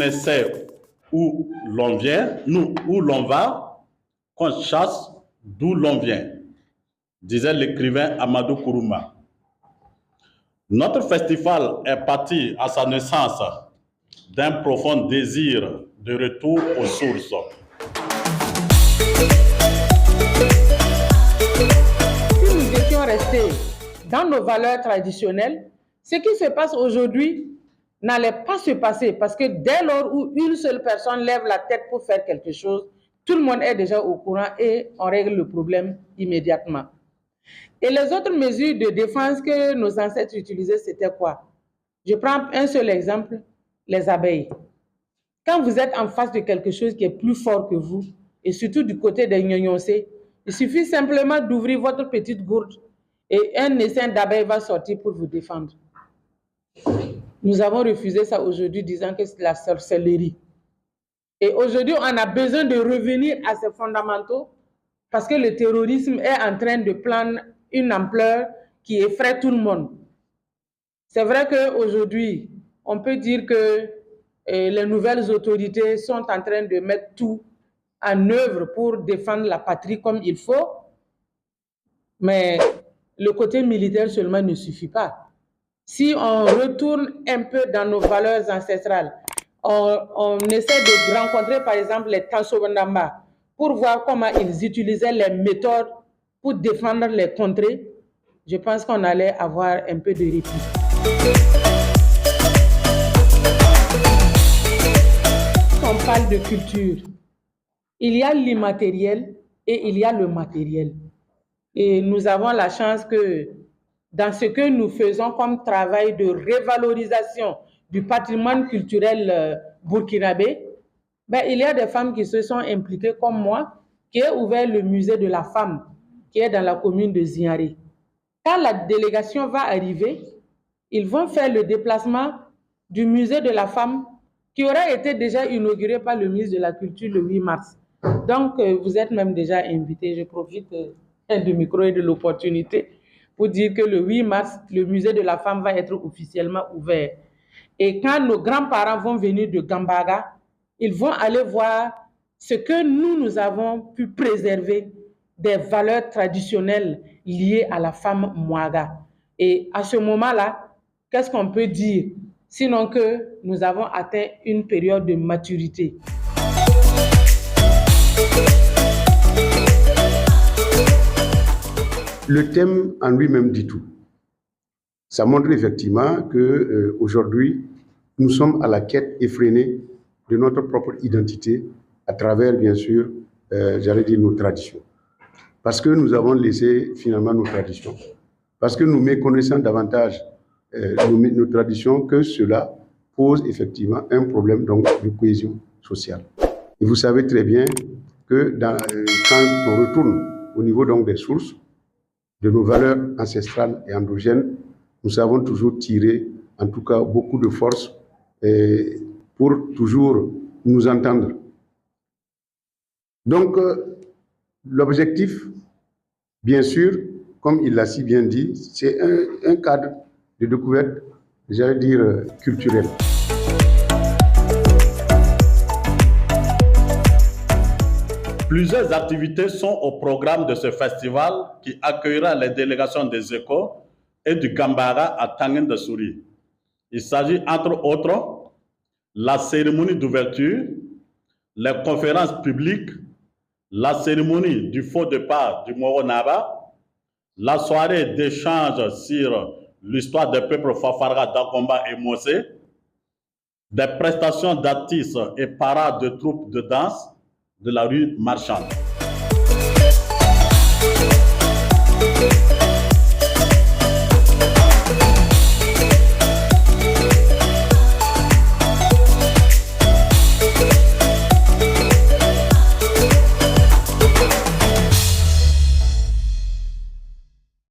ne sait où l'on vient, où l'on va, qu'on chasse d'où l'on vient, disait l'écrivain Amadou Kourouma. Notre festival est parti à sa naissance d'un profond désir de retour aux sources. Si nous étions restés dans nos valeurs traditionnelles, ce qui se passe aujourd'hui n'allait pas se passer parce que dès lors où une seule personne lève la tête pour faire quelque chose, tout le monde est déjà au courant et on règle le problème immédiatement. Et les autres mesures de défense que nos ancêtres utilisaient, c'était quoi? Je prends un seul exemple, les abeilles. Quand vous êtes en face de quelque chose qui est plus fort que vous, et surtout du côté des gnognoncés, il suffit simplement d'ouvrir votre petite gourde et un essaim d'abeilles va sortir pour vous défendre. Nous avons refusé ça aujourd'hui, disant que c'est la sorcellerie. Et aujourd'hui, on a besoin de revenir à ces fondamentaux parce que le terrorisme est en train de prendre une ampleur qui effraie tout le monde. C'est vrai qu'aujourd'hui, on peut dire que les nouvelles autorités sont en train de mettre tout en œuvre pour défendre la patrie comme il faut, mais le côté militaire seulement ne suffit pas. Si on retourne un peu dans nos valeurs ancestrales, on essaie de rencontrer par exemple les Tansobandamba pour voir comment ils utilisaient les méthodes pour défendre les contrées, je pense qu'on allait avoir un peu de répit. Quand on parle de culture, il y a l'immatériel et il y a le matériel. Et nous avons la chance que dans ce que nous faisons comme travail de révalorisation du patrimoine culturel burkinabé, il y a des femmes qui se sont impliquées comme moi, qui ont ouvert le musée de la femme, qui est dans la commune de Ziaré. Quand la délégation va arriver, ils vont faire le déplacement du musée de la femme, qui aura été déjà inauguré par le ministre de la Culture le 8 mars. Donc, vous êtes même déjà invités. Je profite du micro et de l'opportunité pour dire que le 8 mars, le musée de la femme va être officiellement ouvert. Et quand nos grands-parents vont venir de Gambaga, ils vont aller voir ce que nous avons pu préserver des valeurs traditionnelles liées à la femme Mouaga. Et à ce moment-là, qu'est-ce qu'on peut dire? Sinon que nous avons atteint une période de maturité. Le thème en lui-même dit tout. Ça montre effectivement qu'aujourd'hui, nous sommes à la quête effrénée de notre propre identité à travers, bien sûr, nos traditions. Parce que nous avons laissé finalement nos traditions. Parce que nous méconnaissons davantage nos traditions, que cela pose effectivement un problème donc, de cohésion sociale. Et vous savez très bien que quand on retourne au niveau donc, des sources, de nos valeurs ancestrales et endogènes, nous avons toujours tiré, en tout cas, beaucoup de force pour toujours nous entendre. Donc, l'objectif, bien sûr, comme il l'a si bien dit, c'est un cadre de découverte, j'allais dire, culturelle. Plusieurs activités sont au programme de ce festival qui accueillera les délégations des échos et du Gambara à Tangen-de-Souri. Il s'agit entre autres la cérémonie d'ouverture, les conférences publiques, la cérémonie du faux départ du Moro Naba, la soirée d'échange sur l'histoire des peuples Fafara, Dakomba et Mosé, des prestations d'artistes et parades de troupes de danse de la rue marchande.